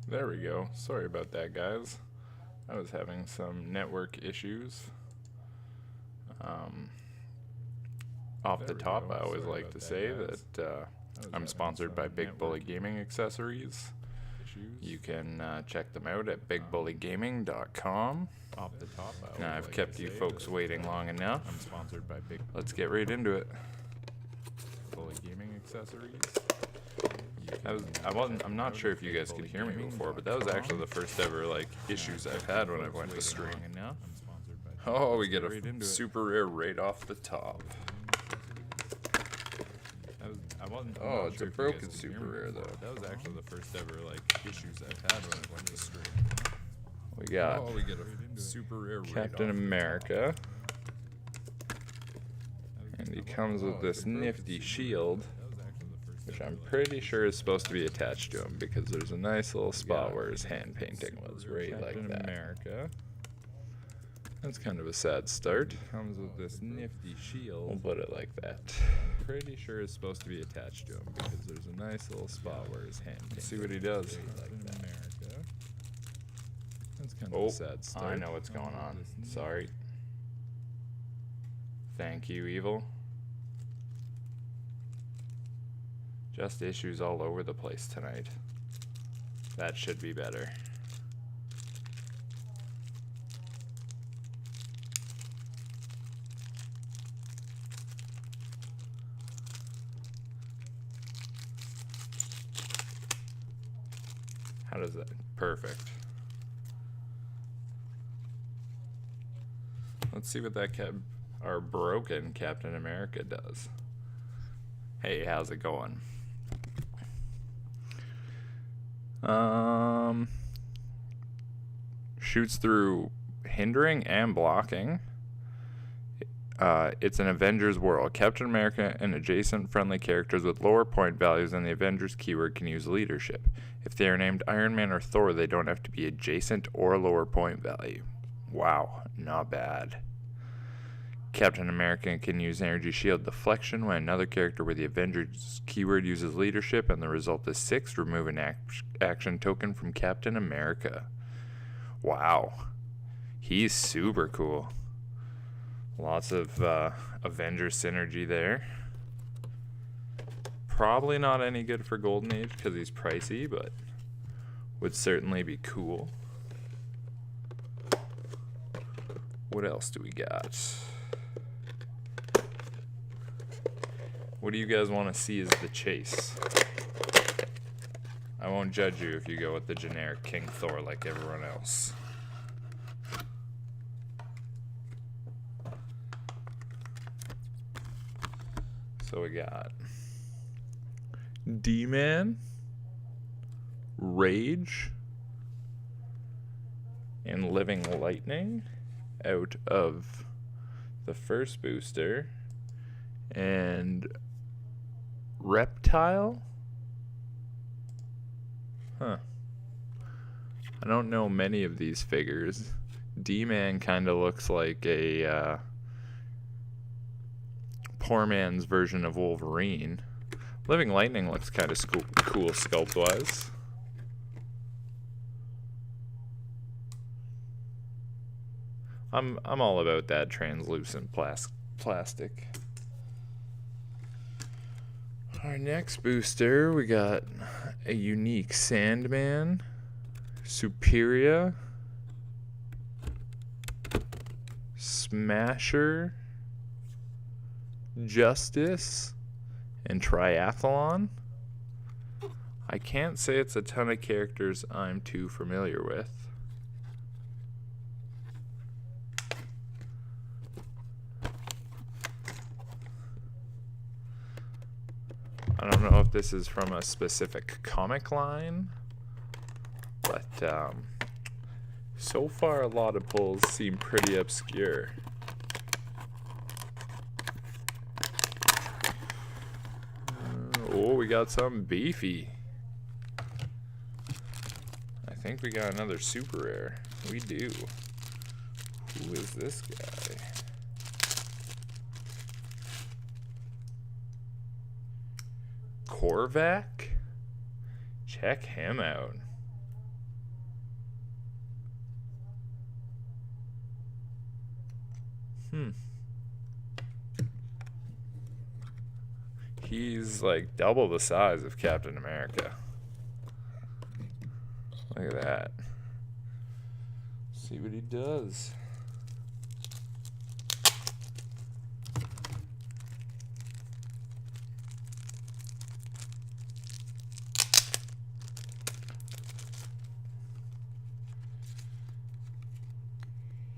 There we go. Sorry about that, guys. I was having some network issues. Off the top, I always like to say that I'm sponsored by Big Bully Gaming Accessories. You can check them out at bigbullygaming.com. Now, I've kept you folks waiting long enough. I'm sponsored by Big. Let's get right into it. Bully Gaming Accessories. I'm not sure if you guys could hear me before, but that was actually the first ever issues I've had when I went to stream. Oh, we get a super rare right off the top. Oh, it's a broken super rare though. That was actually the first ever issues I've had when I went to stream. We got a super rare Captain America, and he comes with this nifty shield, which I'm pretty sure is supposed to be attached to him because there's a nice little spot where his hand painting was right like that. America. That's kind of a sad start. Comes with this nifty shield. We'll put it like that. Pretty sure it's supposed to be attached to him because there's a nice little spot where his hand painting. Let's see what he does. Like that. That's kind of a sad start. I know what's going on. Sorry. Thank you, Evil. Just issues all over the place tonight. That should be better. How does that? Perfect. Let's see what that our broken Captain America does. Hey, how's it going? Shoots through hindering and blocking. It's an Avengers world. Captain America and adjacent friendly characters with lower point values than the Avengers keyword can use leadership. If they are named Iron Man or Thor, they don't have to be adjacent or lower point value. Wow, not bad. Captain America can use energy shield deflection when another character with the Avengers keyword uses leadership, and the result is 6. Remove an action token from Captain America. Wow. He's super cool. Lots of Avengers synergy there. Probably not any good for Golden Age because he's pricey, but would certainly be cool. What else do we got? What do you guys want to see as the chase? I won't judge you if you go with the generic King Thor like everyone else. So we got D-Man, Rage, and Living Lightning out of the first booster, and Reptile? Huh. I don't know many of these figures. D-Man kind of looks like a poor man's version of Wolverine. Living Lightning looks kind of cool sculpt-wise. I'm all about that translucent plastic. Our next booster, we got a unique Sandman, Superior, Smasher, Justice, and Triathlon. I can't say it's a ton of characters I'm too familiar with. I don't know if this is from a specific comic line, but so far a lot of pulls seem pretty obscure. Oh, we got something beefy. I think we got another super rare. We do. Who is this guy? Korvac? Check him out. He's like double the size of Captain America. Look at that. See what he does.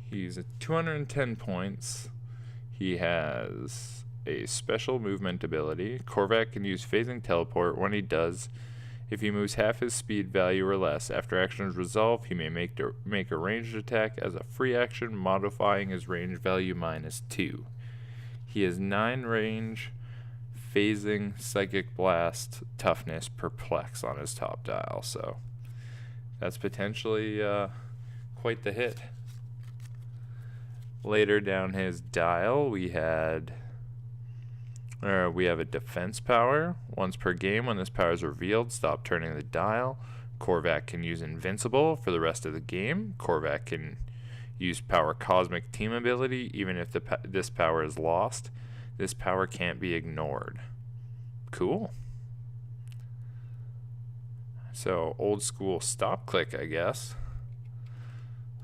He's at 210 points. He has a special movement ability. Korvac can use phasing teleport. When he does, if he moves half his speed value or less, after action is resolved, he may make a ranged attack as a free action, modifying his range value -2. He has 9 range, phasing, psychic blast, toughness, perplex on his top dial, so that's potentially quite the hit. Later down his dial, we have a defense power. Once per game, when this power is revealed, stop turning the dial. Korvac can use Invincible for the rest of the game. Korvac can use Power Cosmic Team ability even if this power is lost. This power can't be ignored. Cool. So, old school stop click, I guess.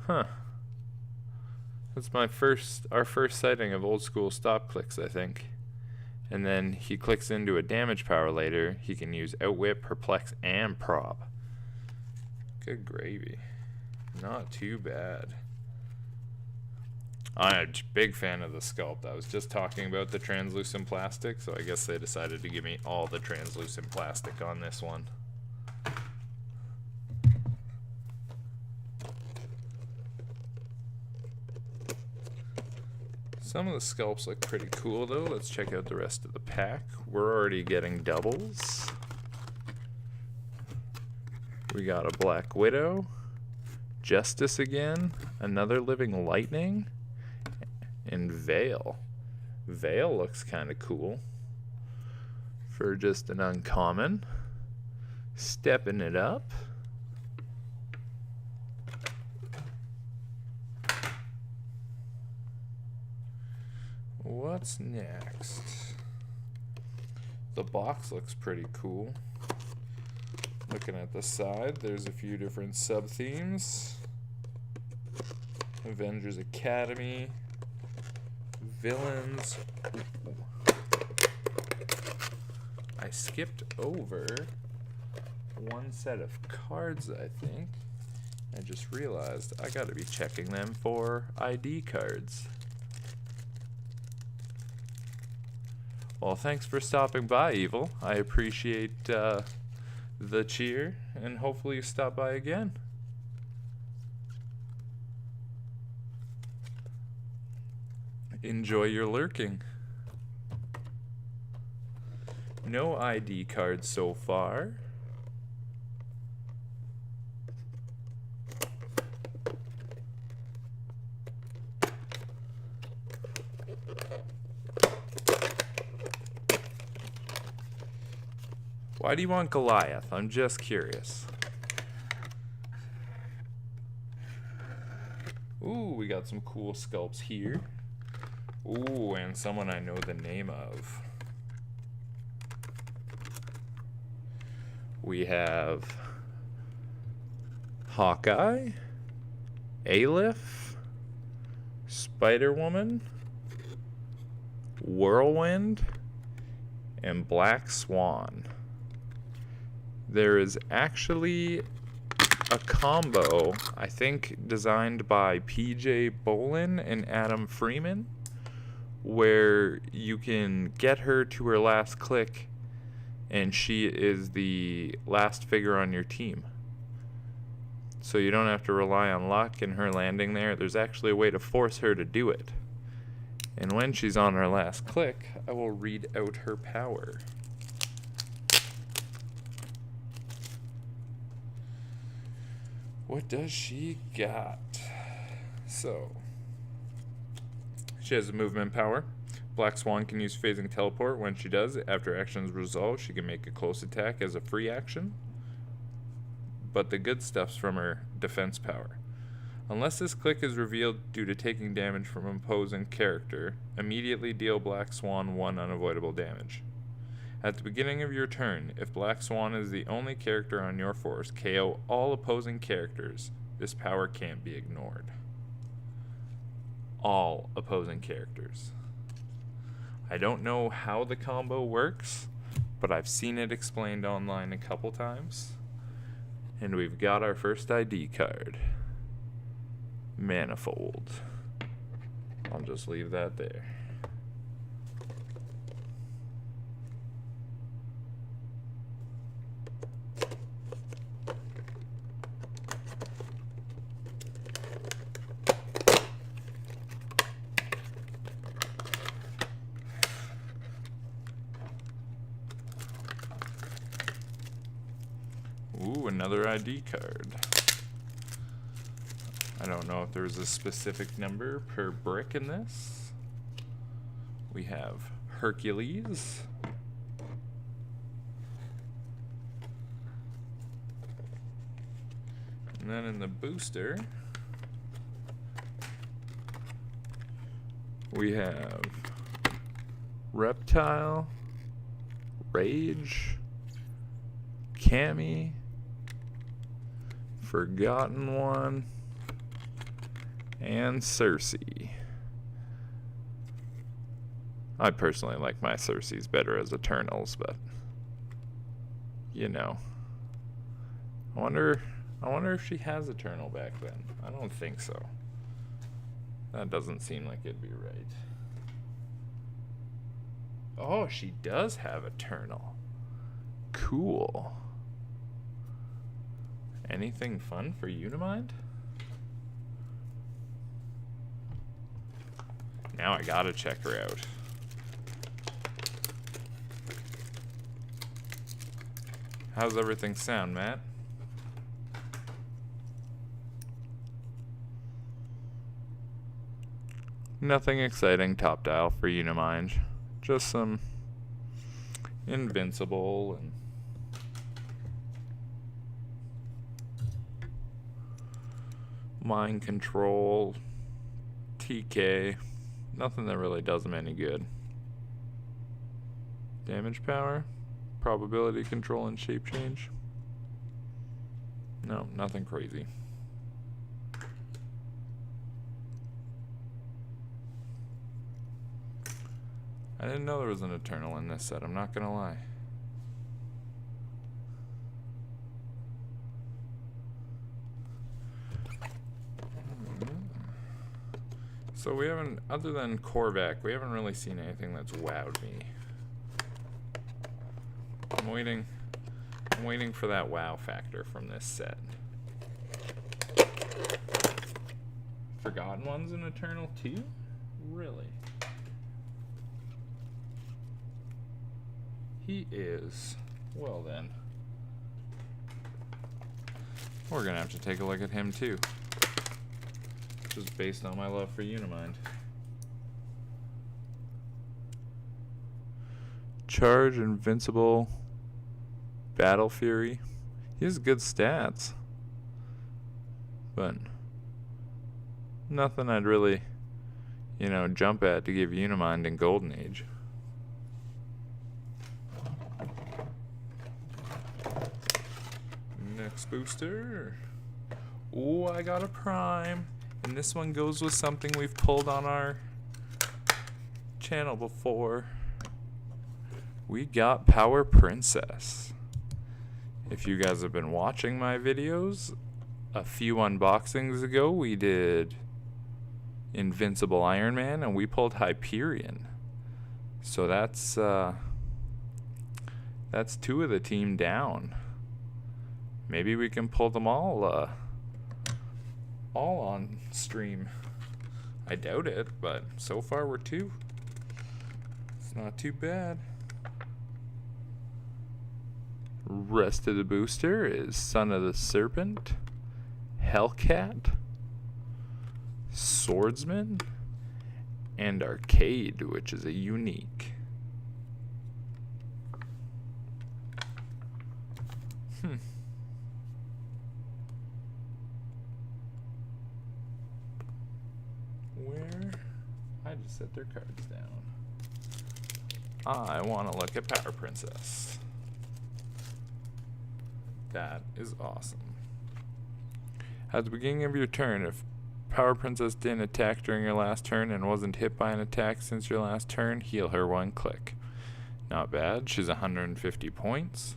Huh. That's our first sighting of old school stop clicks, I think. And then he clicks into a damage power later. He can use Outwit, Perplex, and Prop. Good gravy. Not too bad. I'm a big fan of the sculpt. I was just talking about the translucent plastic, so I guess they decided to give me all the translucent plastic on this one. Some of the sculpts look pretty cool though. Let's check out the rest of the pack. We're already getting doubles. We got a Black Widow, Justice again, another Living Lightning, and Veil. Veil looks kind of cool for just an uncommon. Stepping it up. What's next? The box looks pretty cool. Looking at the side, there's a few different sub-themes. Avengers Academy, villains. I skipped over one set of cards, I think. I just realized I gotta be checking them for ID cards. Well, thanks for stopping by, Evil. I appreciate the cheer, and hopefully you stop by again. Enjoy your lurking. No ID cards so far. Why do you want Goliath? I'm just curious. Ooh, we got some cool sculpts here. Ooh, and someone I know the name of. We have Hawkeye, Aleph, Spider-Woman, Whirlwind, and Black Swan. There is actually a combo, I think, designed by PJ Bolin and Adam Freeman, where you can get her to her last click and she is the last figure on your team. So you don't have to rely on luck and her landing there. There's actually a way to force her to do it. And when she's on her last click, I will read out her power. What does she got? So, she has a movement power. Black Swan can use phasing teleport. When she does, after action is resolved, she can make a close attack as a free action. But the good stuff's from her defense power. Unless this click is revealed due to taking damage from an opposing character, immediately deal Black Swan 1 unavoidable damage. At the beginning of your turn, if Black Swan is the only character on your force, KO all opposing characters. This power can't be ignored. All opposing characters. I don't know how the combo works, but I've seen it explained online a couple times. And we've got our first ID card. Manifold. I'll just leave that there. Ooh, another ID card. I don't know if there's a specific number per brick in this. We have Hercules. And then in the booster, we have Reptile, Rage, Cammy, Forgotten One, and Cersei. I personally like my Cersei's better as Eternals, but you know. I wonder if she has Eternal back then. I don't think so. That doesn't seem like it'd be right. Oh, she does have Eternal. Cool. Anything fun for Unimind? Now I gotta check her out. How's everything sound, Matt? Nothing exciting top dial for Unimind. Just some Invincible and Mind Control, TK. Nothing that really does them any good. Damage power, probability control, and shape change. No, nothing crazy. I didn't know there was an Eternal in this set, I'm not gonna lie. So we haven't, other than Korvac, we haven't really seen anything that's wowed me. I'm waiting for that wow factor from this set. Forgotten One's an Eternal too? Really? He is. Well then. We're gonna have to take a look at him too. Just based on my love for Unimind. Charge, Invincible, Battle Fury. He has good stats. But nothing I'd really, you know, jump at to give Unimind in Golden Age. Next booster. Oh, I got a Prime. And this one goes with something we've pulled on our channel before. We got Power Princess. If you guys have been watching my videos, a few unboxings ago we did Invincible Iron Man and we pulled Hyperion. So that's two of the team down. Maybe we can pull them all on stream. I doubt it, but so far we're two. It's not too bad. Rest of the booster is Son of the Serpent, Hellcat, Swordsman, and Arcade, which is a unique. set their cards down. I want to look at Power Princess. That is awesome. At the beginning of your turn, if Power Princess didn't attack during your last turn and wasn't hit by an attack since your last turn, heal her 1 click. Not bad. She's 150 points.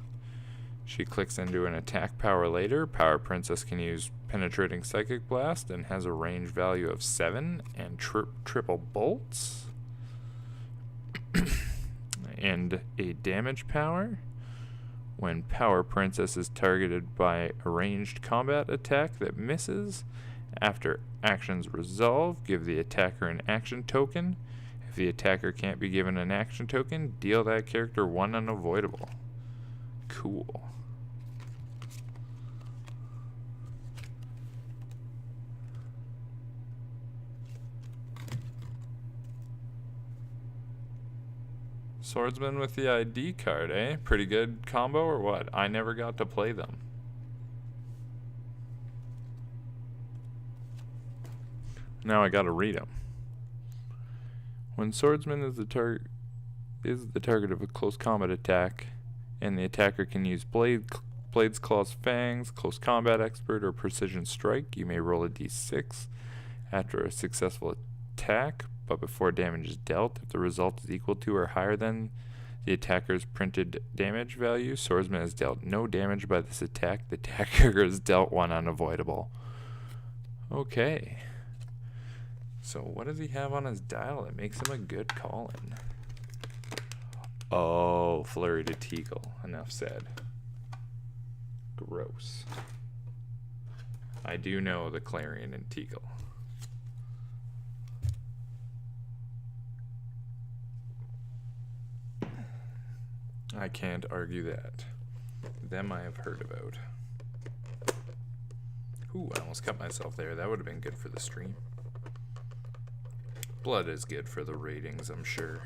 She clicks into an attack power later. Power Princess can use Penetrating Psychic Blast and has a range value of 7 and triple bolts. And a damage power. When Power Princess is targeted by a ranged combat attack that misses, after actions resolve, give the attacker an action token. If the attacker can't be given an action token, deal that character 1 unavoidable. Cool. Swordsman with the ID card, eh? Pretty good combo or what? I never got to play them. Now I gotta read them. When Swordsman is the target of a close combat attack, and the attacker can use Blades, Claws, Fangs, Close Combat Expert, or Precision Strike, you may roll a d6 after a successful attack, but before damage is dealt, if the result is equal to or higher than the attacker's printed damage value, Swordsman has dealt no damage by this attack. The attacker has dealt 1 unavoidable. Okay. So what does he have on his dial that makes him a good call-in? Oh, Flurry to Teagle. Enough said. Gross. I do know the Clarion and Teagle. I can't argue that. Them I have heard about. Ooh, I almost cut myself there. That would have been good for the stream. Blood is good for the ratings, I'm sure.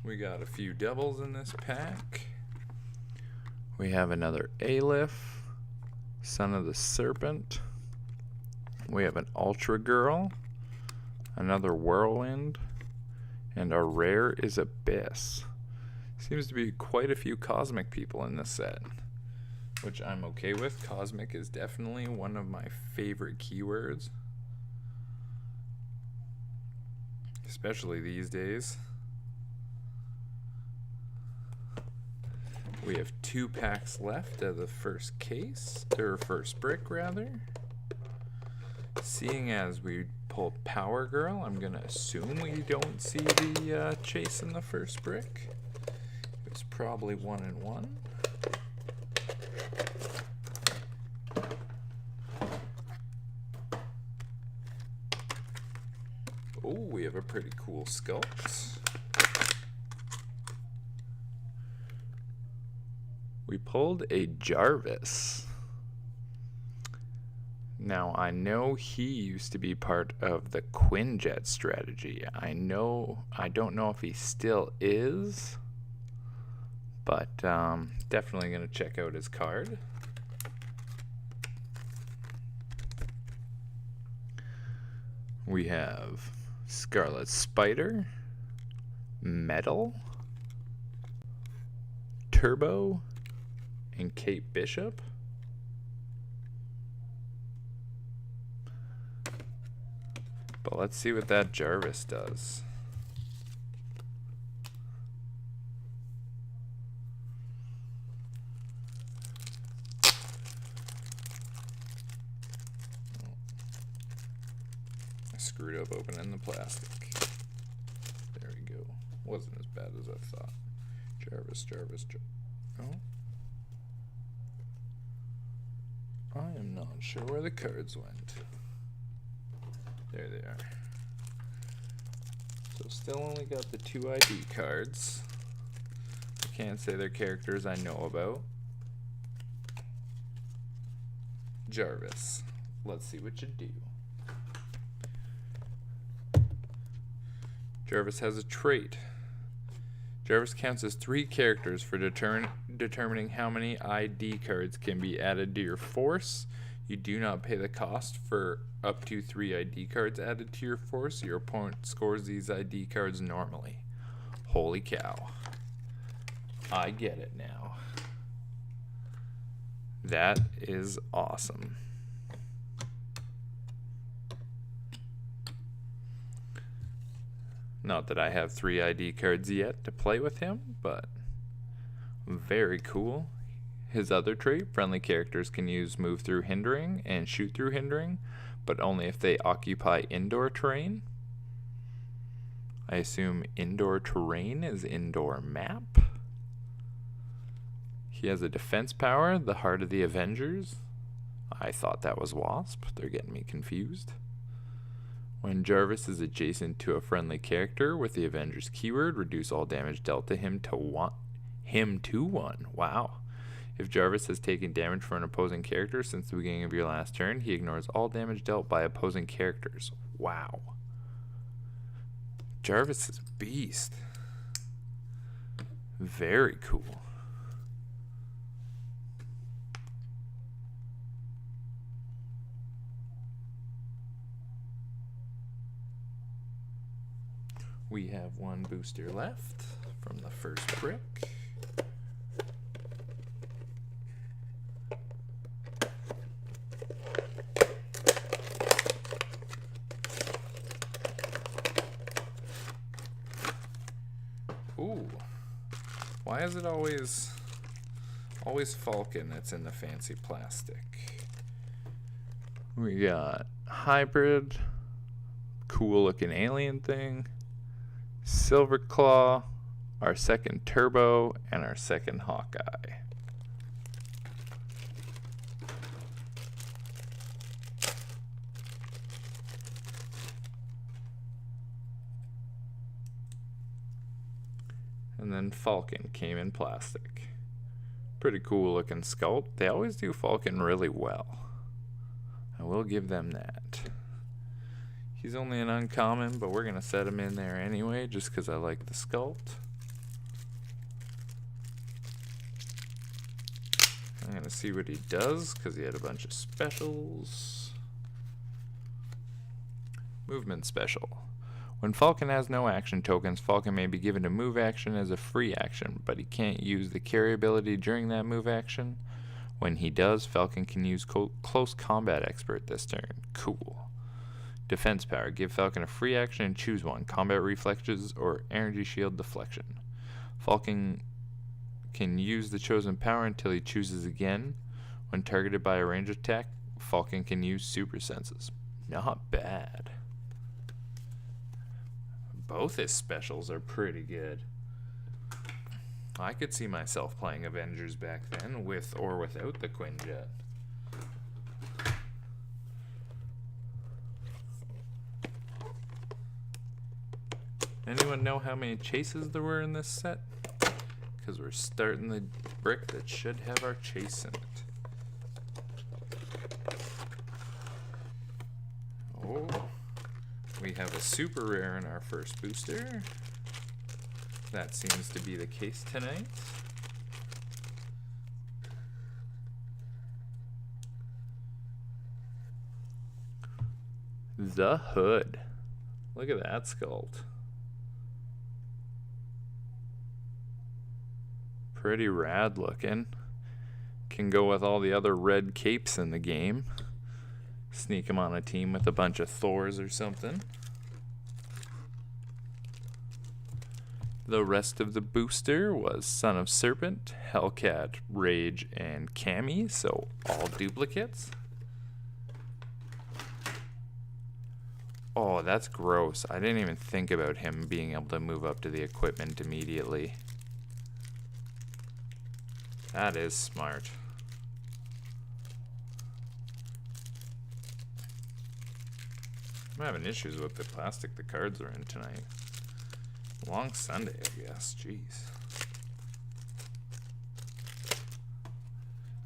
We got a few doubles in this pack. We have another Aleph, Son of the Serpent. We have an Ultra Girl, another Whirlwind, and our rare is Abyss. Seems to be quite a few Cosmic people in this set, which I'm okay with. Cosmic is definitely one of my favorite keywords, especially these days. We have 2 packs left of the first case, or first brick rather. Seeing as we pulled Power Girl, I'm gonna assume we don't see the chase in the first brick. It's probably 1 and 1. Oh, we have a pretty cool Skulks. We pulled a Jarvis. Now, I know he used to be part of the Quinjet strategy. I don't know if he still is, but definitely going to check out his card. We have Scarlet Spider, Metal, Turbo, and Kate Bishop. But let's see what that Jarvis does. I screwed up opening the plastic. There we go. Wasn't as bad as I thought. Jarvis. Oh. I am not sure where the cards went. There they are. So still only got the 2 ID cards. I can't say they're characters I know about. Jarvis. Let's see what you do. Jarvis has a trait. Jarvis counts as 3 characters for determining how many ID cards can be added to your force. You do not pay the cost for up to 3 ID cards added to your force. Your opponent scores these ID cards normally. Holy cow. I get it now. That is awesome. Not that I have 3 ID cards yet to play with him, but very cool. His other trait, friendly characters can use move through hindering and shoot through hindering, but only if they occupy indoor terrain. I assume indoor terrain is indoor map. He has a defense power, the Heart of the Avengers. I thought that was Wasp. They're getting me confused. When Jarvis is adjacent to a friendly character with the Avengers keyword, reduce all damage dealt to him to 1. Wow. If Jarvis has taken damage from an opposing character since the beginning of your last turn, he ignores all damage dealt by opposing characters. Wow. Jarvis is a beast. Very cool. We have 1 booster left from the first brick. Ooh. Why is it always Falcon that's in the fancy plastic? We got Hybrid, cool looking alien thing, Silver Claw, our second Turbo, and our second Hawkeye. And then Falcon came in plastic. Pretty cool looking sculpt. They always do Falcon really well. I will give them that. He's only an uncommon, but we're going to set him in there anyway, just because I like the sculpt. I'm going to see what he does, because he had a bunch of specials. Movement special. When Falcon has no action tokens, Falcon may be given a move action as a free action, but he can't use the carry ability during that move action. When he does, Falcon can use Close Combat Expert this turn. Cool. Defense power. Give Falcon a free action and choose one. Combat Reflexes or Energy Shield Deflection. Falcon can use the chosen power until he chooses again. When targeted by a ranged attack, Falcon can use Super Senses. Not bad. Both his specials are pretty good. I could see myself playing Avengers back then, with or without the Quinjet. Anyone know how many chases there were in this set? Because we're starting the brick that should have our chase in it. Oh, we have a super rare in our first booster. That seems to be the case tonight. The Hood. Look at that sculpt. Pretty rad looking. Can go with all the other red capes in the game. Sneak him on a team with a bunch of Thors or something. The rest of the booster was Son of Serpent, Hellcat, Rage, and Cammy, so all duplicates. Oh, that's gross. I didn't even think about him being able to move up to the equipment immediately. That is smart. I'm having issues with the plastic the cards are in tonight. Long Sunday, I guess. Jeez.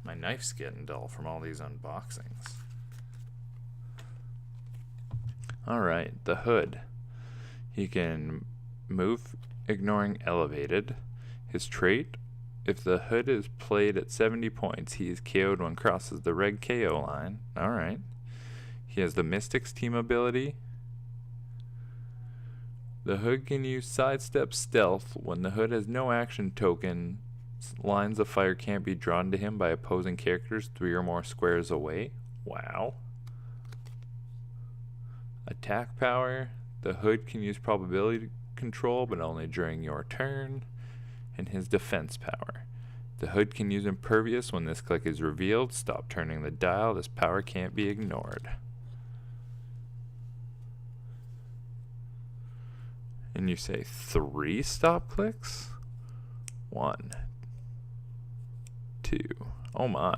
My knife's getting dull from all these unboxings. Alright, the Hood. He can move ignoring elevated. His trait, if the hood is played at 70 points, he is KO'd when crosses the red KO line. Alright. He has the Mystic's team ability. The hood can use sidestep stealth. When the hood has no action token, lines of fire can't be drawn to him by opposing characters 3 or more squares away. Wow. Attack power. The hood can use probability control, but only during your turn. And his defense power. The hood can use impervious when this click is revealed. Stop turning the dial. This power can't be ignored. And you say 3 stop clicks? 1, 2, oh my,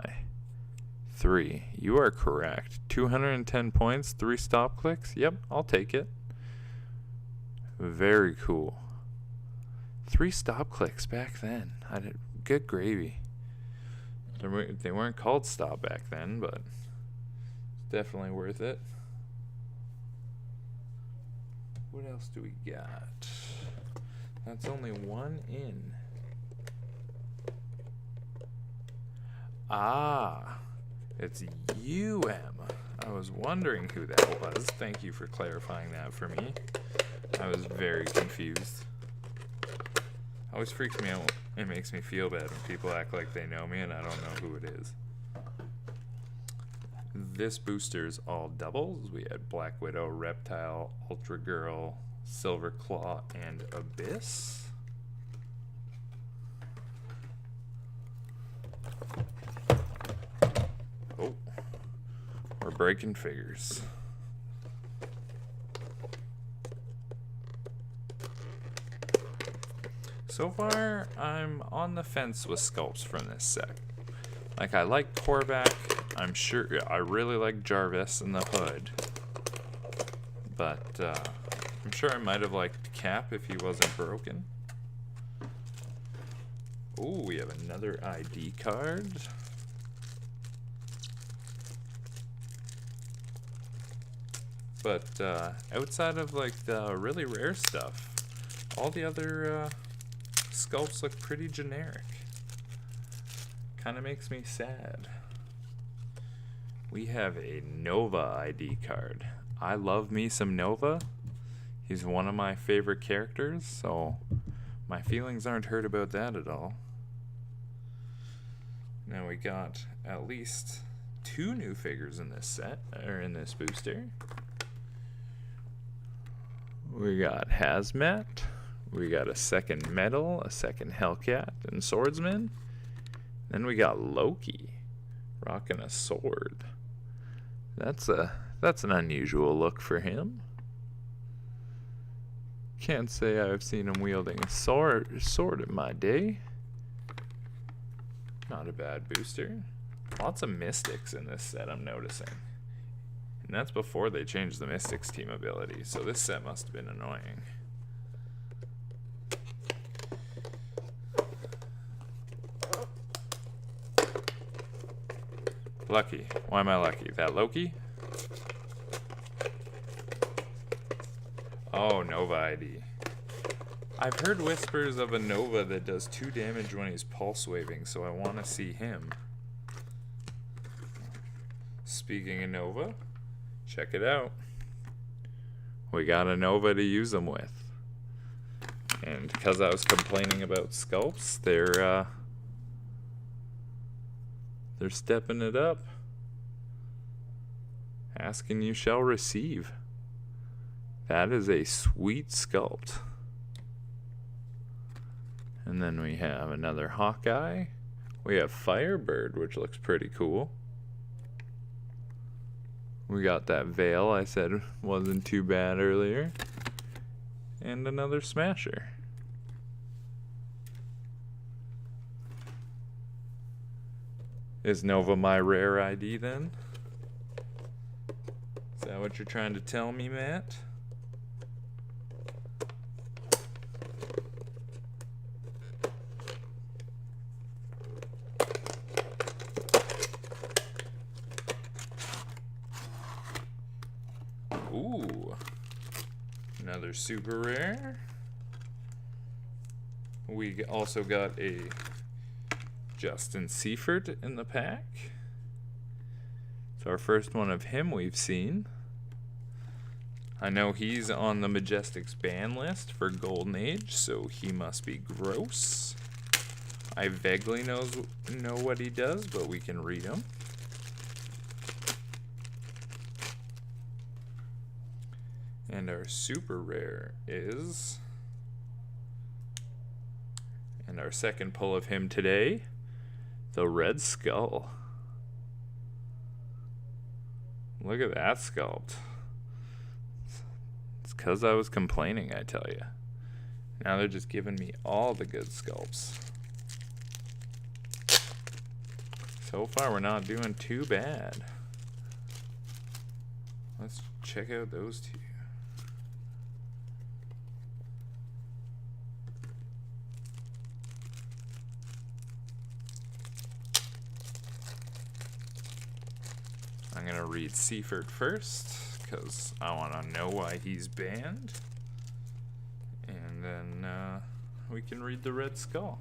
3. You are correct. 210 points, 3 stop clicks? Yep, I'll take it. Very cool. 3 stop clicks back then. I did good gravy. They weren't called stop back then, but it's definitely worth it. What else do we got? That's only 1 in. Ah, it's UM. I was wondering who that was. Thank you for clarifying that for me. I was very confused. Always freaks me out. It makes me feel bad when people act like they know me and I don't know who it is. This booster's all doubles. We had Black Widow, Reptile, Ultra Girl, Silver Claw, and Abyss. Oh, we're breaking figures. So far, I'm on the fence with sculpts from this set. Like, I like Korvac. I'm sure I really like Jarvis and the hood, but I'm sure I might have liked Cap if he wasn't broken. Ooh, we have another ID card. But outside of like the really rare stuff, all the other sculpts look pretty generic. Kind of makes me sad. We have a Nova ID card. I love me some Nova. He's one of my favorite characters, so my feelings aren't hurt about that at all. Now we got at least 2 new figures in this set, or in this booster. We got Hazmat. We got a second Metal, a second Hellcat, and Swordsman. Then we got Loki, rocking a sword. That's an unusual look for him. Can't say I've seen him wielding a sword in my day. Not a bad booster. Lots of Mystics in this set, I'm noticing. And that's before they changed the Mystics team ability, so this set must have been annoying. Lucky. Why am I lucky? That Loki? Oh, Nova ID. I've heard whispers of a Nova that does 2 damage when he's pulse waving, so I want to see him. Speaking of Nova, check it out. We got a Nova to use them with. And because I was complaining about sculpts, they're stepping it up. Ask and you shall receive. That is a sweet sculpt. And then we have another Hawkeye. We have Firebird, which looks pretty cool. We got that Veil I said wasn't too bad earlier. And another Smasher. Is Nova my rare ID then? Is that what you're trying to tell me, Matt? Ooh. Another super rare. We also got a Justin Seifert in the pack. It's our first one of him we've seen. I know he's on the Majestics ban list for Golden Age, so he must be gross. I vaguely know what he does, but we can read him. And our super rare is, and our second pull of him today, the Red Skull. Look at that sculpt. It's because I was complaining, I tell you. Now they're just giving me all the good sculpts. So far, we're not doing too bad. Let's check out those two. I'm going to read Seifert first, because I want to know why he's banned. And then we can read the Red Skull.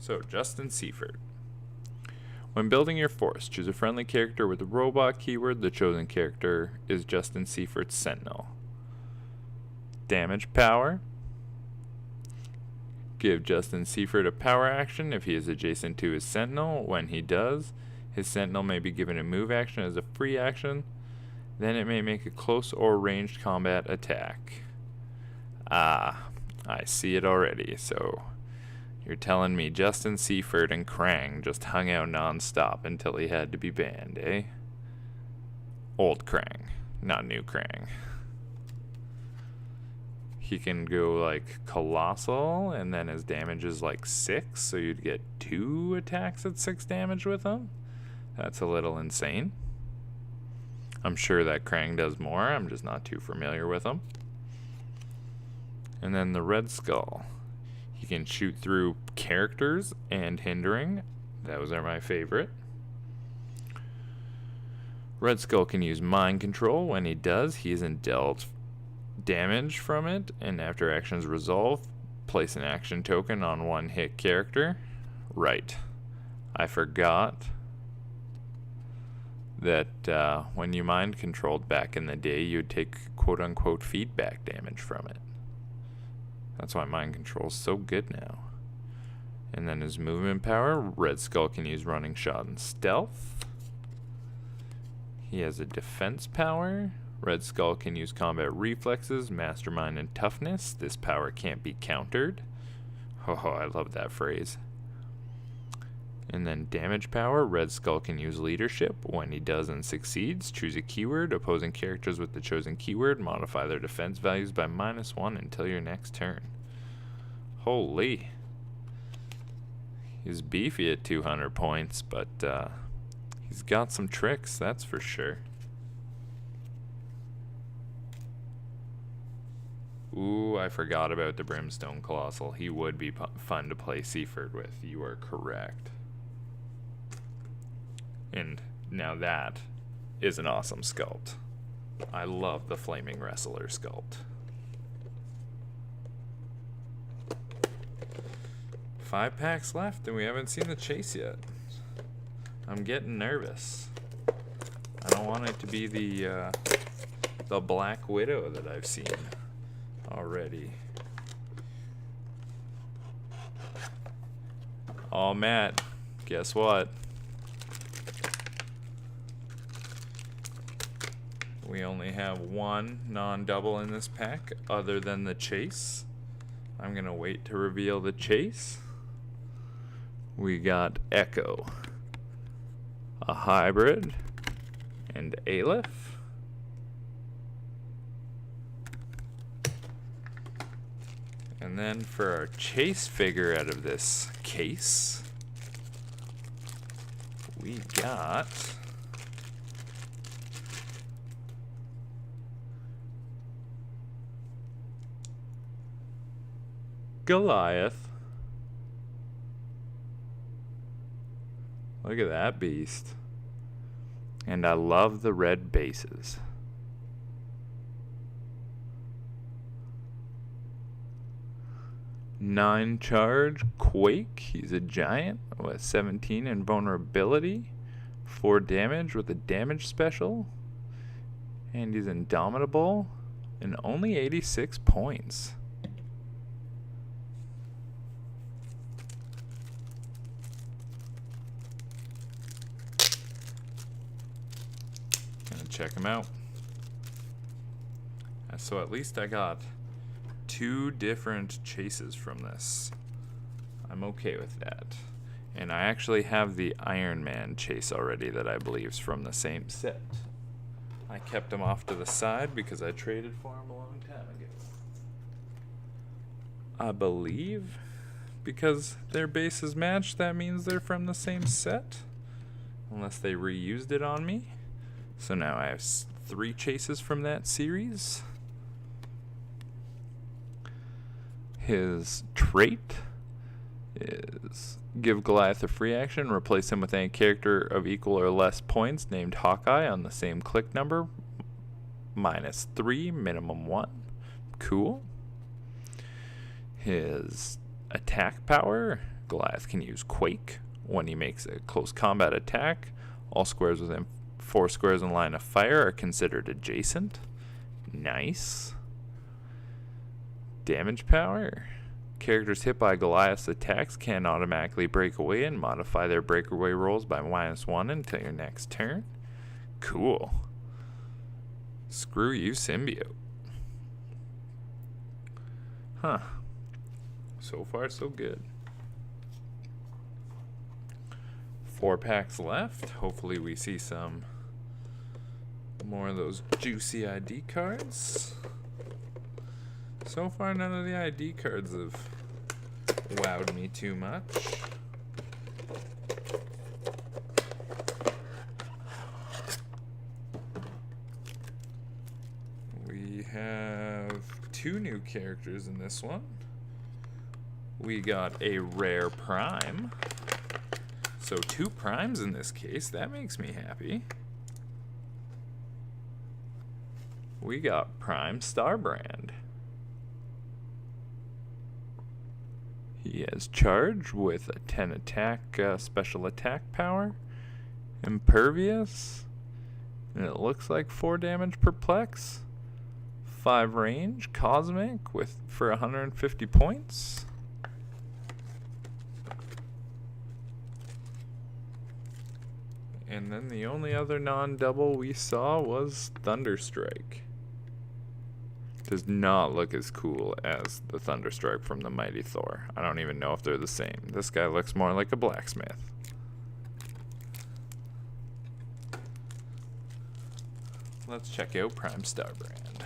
So, Justin Seifert. When building your force, choose a friendly character with the robot keyword. The chosen character is Justin Seifert's Sentinel. Damage power. Give Justin Seifert a power action if he is adjacent to his Sentinel. When he does, his Sentinel may be given a move action as a free action. Then it may make a close or ranged combat attack. Ah, I see it already. So you're telling me Justin Seifert and Krang just hung out non-stop until he had to be banned, eh? Old Krang, not new Krang. He can go like Colossal, and then his damage is like 6, so you'd get 2 attacks at 6 damage with him? That's a little insane. I'm sure that Krang does more, I'm just not too familiar with him. And then the Red Skull. He can shoot through characters and hindering. Those are my favorite. Red Skull can use mind control. When he does, he isn't dealt damage from it, and after actions resolve, place an action token on one hit character. Right. I forgot that when you mind controlled back in the day, you'd take quote-unquote feedback damage from it. That's why mind control's so good now. And then his movement power, Red Skull can use running shot and stealth. He has a defense power. Red Skull can use combat reflexes, mastermind, and toughness. This power can't be countered. Oh, I love that phrase. And then damage power, Red Skull can use leadership. When he does and succeeds, choose a keyword. Opposing characters with the chosen keyword modify their defense values by -1 until your next turn. Holy. He's beefy at 200 points, but he's got some tricks, that's for sure. Ooh, I forgot about the Brimstone Colossal. He would be fun to play Seifert with. You are correct. And now that is an awesome sculpt. I love the Flaming Wrestler sculpt. 5 packs left and we haven't seen the chase yet. I'm getting nervous. I don't want it to be the Black Widow that I've seen already. Oh, Matt, guess what? We only have one non-double in this pack other than the chase. I'm gonna wait to reveal the chase. We got Echo, a hybrid, and Aleph. And then for our chase figure out of this case, we got Goliath. Look at that beast. And I love the red bases. 9 charge, Quake. He's a giant with 17 invulnerability, 4 damage with a damage special, and he's indomitable, and only 86 points. Gonna check him out. So at least I got 2 different chases from this. I'm okay with that. And I actually have the Iron Man chase already that I believe is from the same set. I kept him off to the side because I traded for him a long time ago. I believe because their bases match, that means they're from the same set. Unless they reused it on me. So now I have 3 chases from that series. His trait is give Goliath a free action, replace him with any character of equal or less points named Hawkeye on the same click number, -3, minimum 1. Cool. His attack power, Goliath can use Quake when he makes a close combat attack. All squares within 4 squares in line of fire are considered adjacent. Nice. Damage power. Characters hit by Goliath's attacks can automatically break away and modify their breakaway rolls by -1 until your next turn. Cool. Screw you, symbiote. Huh. So far, so good. 4 packs left. Hopefully we see some more of those juicy ID cards. So far, none of the ID cards have wowed me too much. We have 2 new characters in this one. We got a rare prime. So 2 primes in this case. That makes me happy. We got Prime Starbrand. He has charge with a 10 attack, special attack power, impervious, and it looks like 4 damage perplex, 5 range, cosmic for 150 points. And then the only other non-double we saw was Thunderstrike. Does not look as cool as the Thunderstrike from the Mighty Thor. I don't even know if they're the same. This guy looks more like a blacksmith. Let's check out Prime Starbrand.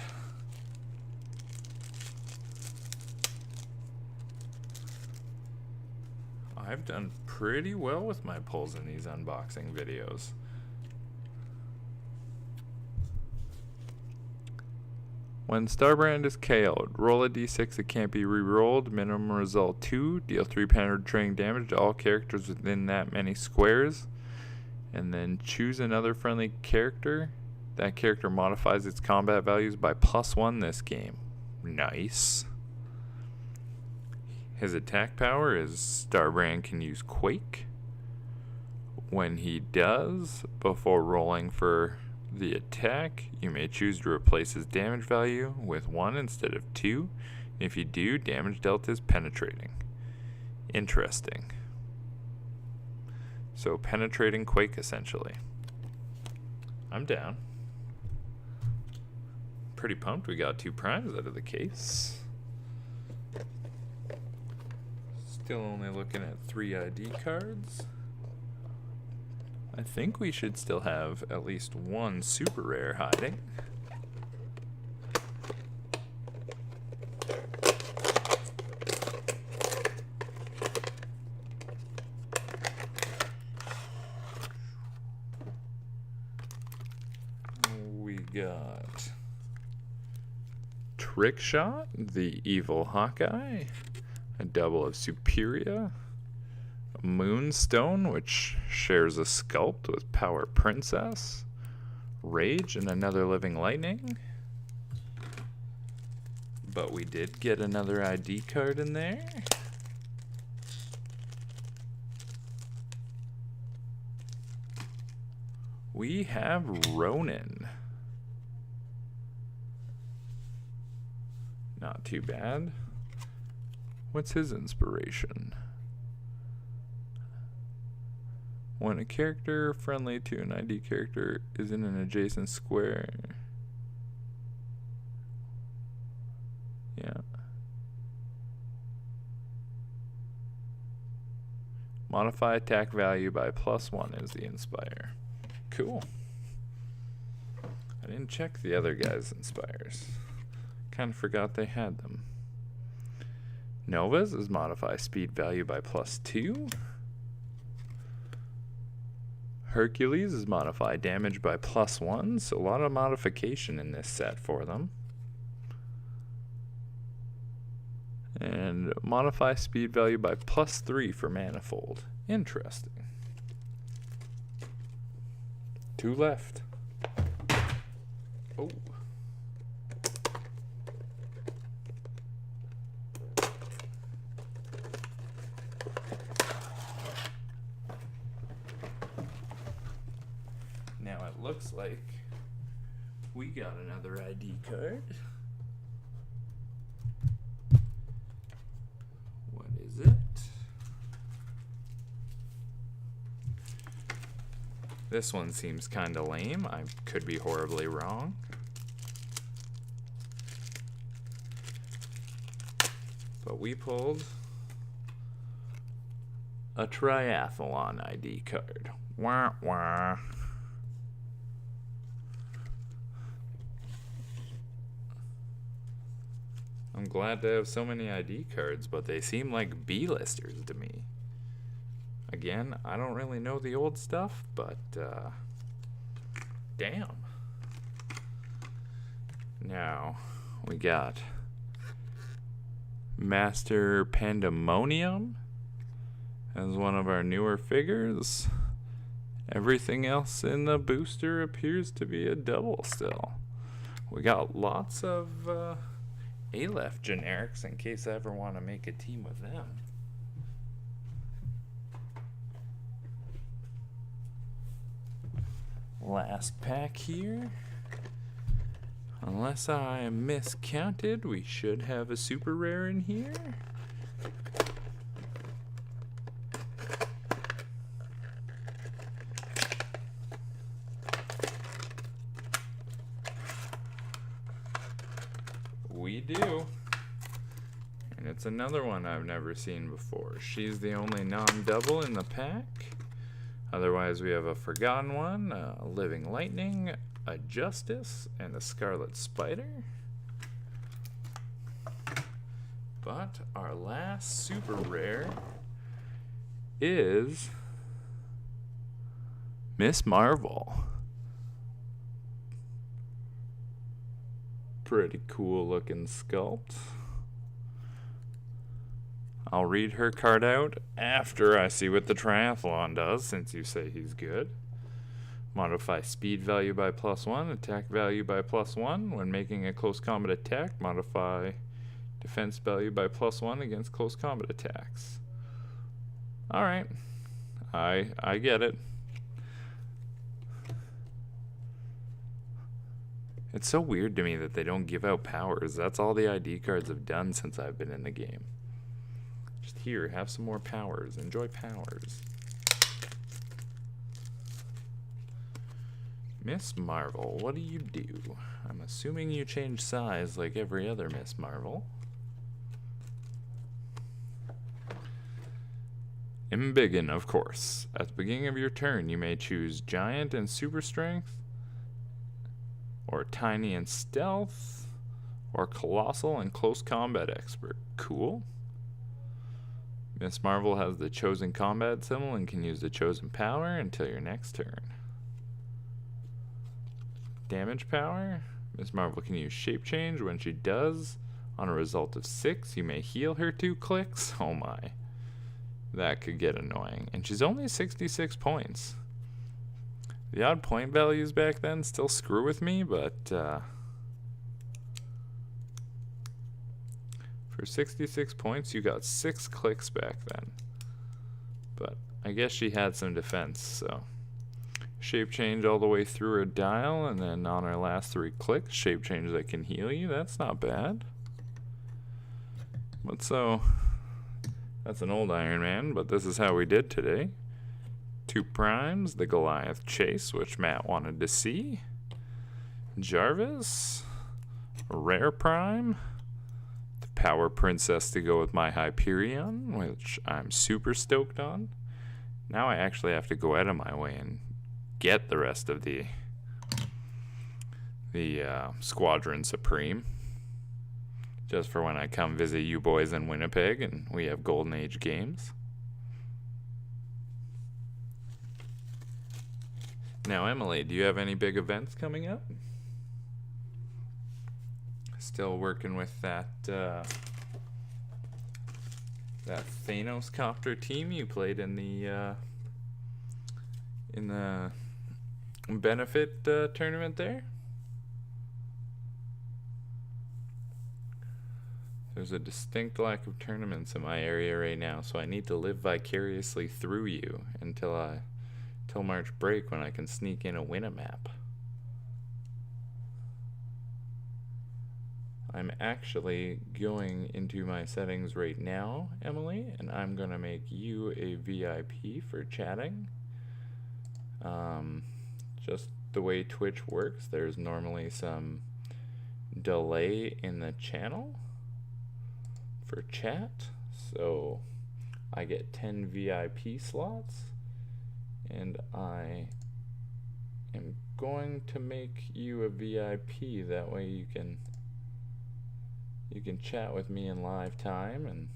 I've done pretty well with my pulls in these unboxing videos. When Starbrand is KO'd, roll a d6 that can't be re-rolled, minimum result 2, deal 3 penetrating damage to all characters within that many squares, and then choose another friendly character. That character modifies its combat values by +1 this game. Nice. His attack power is Starbrand can use Quake. When he does, before rolling for the attack, you may choose to replace his damage value with 1 instead of 2. If you do, damage dealt is penetrating. Interesting. So penetrating Quake essentially. I'm down. Pretty pumped we got 2 primes out of the case. Still only looking at 3 ID cards. I think we should still have at least 1 super rare hiding. We got Trick Shot, the evil Hawkeye, a double of Superior, Moonstone, which shares a sculpt with Power Princess, Rage, and another Living Lightning, But we did get another ID card in there. We have Ronin. Not too bad. What's his inspiration? When a character friendly to an ID character is in an adjacent square. Yeah. Modify attack value by +1 is the inspire. Cool. I didn't check the other guys' inspires. Kind of forgot they had them. Nova's is modify speed value by +2. Hercules is modify damage by +1, so a lot of modification in this set for them. And modify speed value by +3 for Manifold. Interesting. 2 left. Oh. Now it looks like we got another ID card. What is it? This one seems kind of lame. I could be horribly wrong. But we pulled a triathlon ID card. Wah wah. I'm glad to have so many ID cards, but they seem like B-listers to me. Again, I don't really know the old stuff, but damn. Now, we got Master Pandemonium as one of our newer figures. Everything else in the booster appears to be a double still. We got lots of Aleph generics in case I ever want to make a team with them. Last pack here. Unless I miscounted, we should have a super rare in here. We do. And it's another one I've never seen before. She's the only non-double in the pack. Otherwise, we have a Forgotten One, a Living Lightning, a Justice, and a Scarlet Spider. But our last super rare is Miss Marvel. Pretty cool looking sculpt. I'll read her card out after I see what the triathlon does, since you say he's good. Modify speed value by +1, attack value by +1. When making a close combat attack, modify defense value by +1 against close combat attacks. Alright. I get it. It's so weird to me that they don't give out powers. That's all the ID cards have done since I've been in the game. Just here, have some more powers. Enjoy powers. Miss Marvel, what do you do? I'm assuming you change size like every other Miss Marvel. Embiggen, of course. At the beginning of your turn, you may choose Giant and Super Strength, or Tiny and Stealth, or Colossal and Close Combat Expert. Cool. Miss Marvel has the Chosen Combat symbol and can use the Chosen Power until your next turn. Damage power. Miss Marvel can use Shape Change. When she does, on a result of 6, you may heal her 2 clicks. Oh my. That could get annoying. And she's only 66 points. The odd point values back then still screw with me, but For 66 points, you got 6 clicks back then. But I guess she had some defense, so. Shape change all the way through her dial, and then on her last 3 clicks, shape change that can heal you. That's not bad. But so, that's an old Iron Man, but this is how we did today. 2 primes, the Goliath Chase, which Matt wanted to see. Jarvis, Rare Prime, the Power Princess to go with my Hyperion, which I'm super stoked on. Now I actually have to go out of my way and get the rest of the Squadron Supreme, just for when I come visit you boys in Winnipeg and we have Golden Age games. Now, Emily, do you have any big events coming up? Still working with that Thanos copter team you played in the benefit tournament there? There's a distinct lack of tournaments in my area right now, so I need to live vicariously through you until March break, when I can sneak in a win-a-map. I'm actually going into my settings right now, Emily, and I'm gonna make you a VIP for chatting. Just the way Twitch works, there's normally some delay in the channel for chat, so I get 10 VIP slots, and I am going to make you a VIP. That way you can chat with me in live time and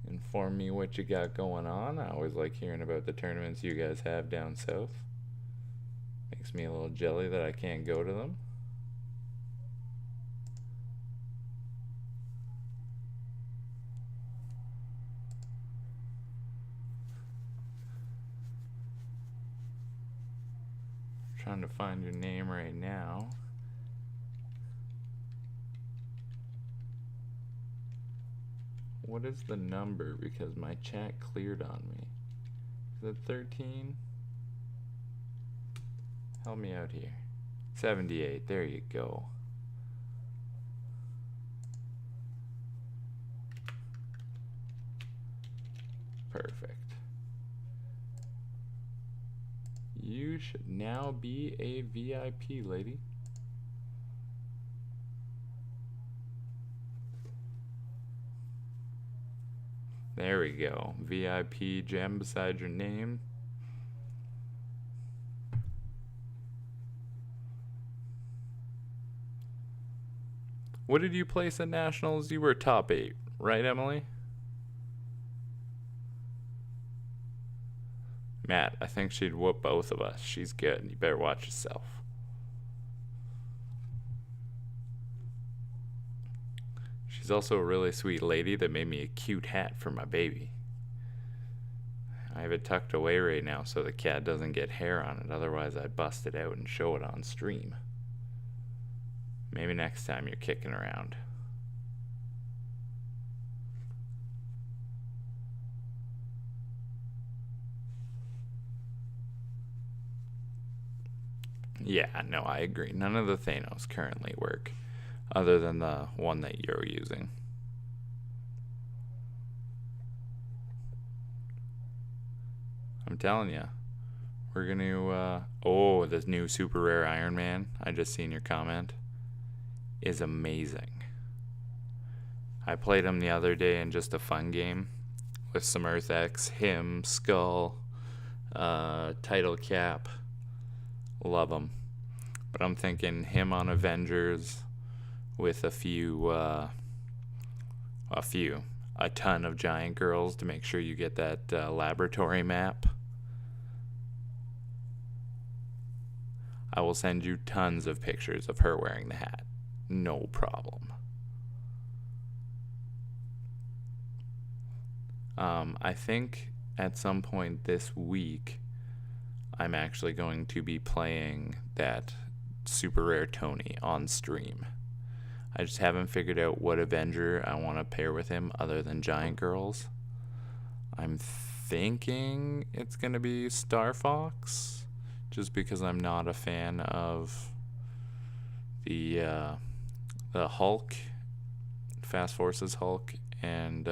inform me what you got going on. I always like hearing about the tournaments you guys have down south. Makes me a little jelly that I can't go to them. Trying to find your name right now. What is the number? Because my chat cleared on me. Is it 13? Help me out here. 78. There you go. Perfect. You should now be a VIP, lady. There we go. VIP gem beside your name. What did you place at Nationals? You were top 8, right, Emily? Matt, I think she'd whoop both of us. She's good. You better watch yourself. She's also a really sweet lady that made me a cute hat for my baby. I have it tucked away right now so the cat doesn't get hair on it. Otherwise, I'd bust it out and show it on stream. Maybe next time you're kicking around. Yeah, no, I agree. None of the Thanos currently work, other than the one that you're using. I'm telling you, we're gonna, oh, this new super rare Iron Man, I just seen your comment, is amazing. I played him the other day in just a fun game with some Earth X, him, Skull, Title Cap. Love him. But I'm thinking him on Avengers with a ton of giant girls to make sure you get that laboratory map. I will send you tons of pictures of her wearing the hat. No problem. I think at some point this week I'm actually going to be playing that super rare Tony on stream. I just haven't figured out what Avenger I want to pair with him other than Giant Girls. I'm thinking it's going to be Star Fox, just because I'm not a fan of the Hulk, Fast Forces Hulk, and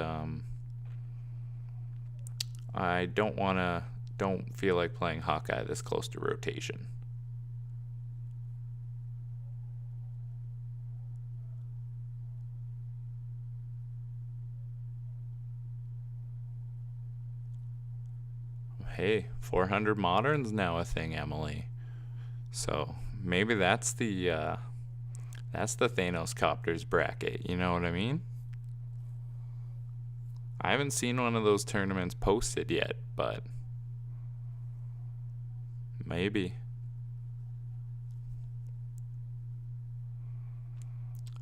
I don't feel like playing Hawkeye this close to rotation. Hey, 400 Modern's now a thing, Emily. So maybe that's the Thanos Copters bracket. You know what I mean? I haven't seen one of those tournaments posted yet, but maybe.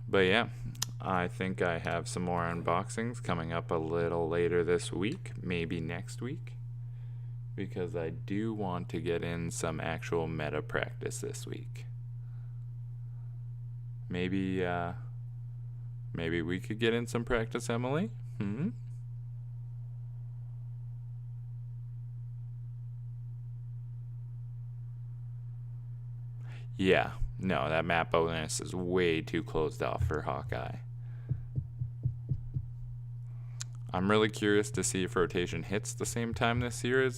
But yeah, I think I have some more unboxings coming up a little later this week, maybe next week, because I do want to get in some actual meta practice this week. Maybe we could get in some practice, Emily? Yeah, no, that map bonus is way too closed off for Hawkeye. I'm really curious to see if rotation hits the same time this year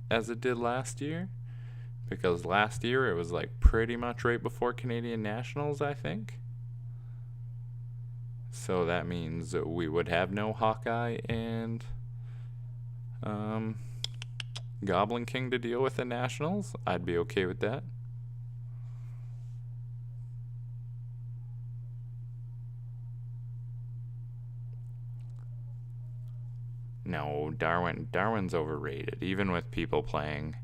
as it did last year, because last year it was like pretty much right before Canadian Nationals, I think. So that means that we would have no Hawkeye and Goblin King to deal with at Nationals. I'd be okay with that. No, Darwin's overrated, even with people playing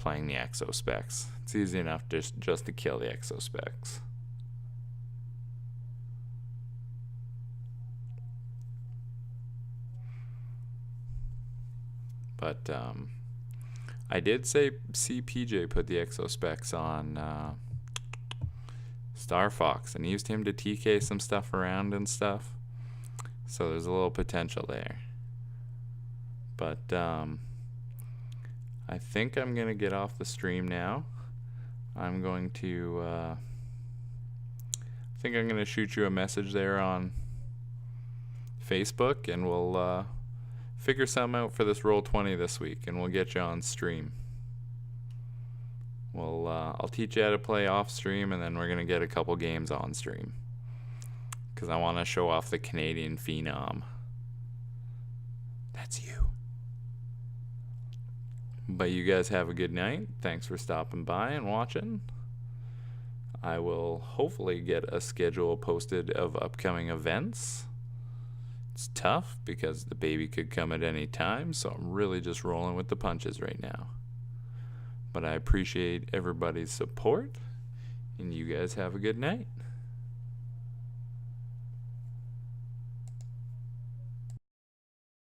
the exo specs. It's easy enough just to kill the exo specs. But I did see PJ put the exo specs on Star Fox and used him to TK some stuff around and stuff. So there's a little potential there. But I think I'm going to get off the stream now. I'm going to I think I'm going to shoot you a message there on Facebook, and we'll figure something out for this Roll20 this week, and we'll get you on stream. I'll teach you how to play off stream, and then we're going to get a couple games on stream, because I want to show off the Canadian Phenom. That's you. But you guys have a good night. Thanks for stopping by and watching. I will hopefully get a schedule posted of upcoming events. It's tough because the baby could come at any time, so I'm really just rolling with the punches right now. But I appreciate everybody's support, and you guys have a good night.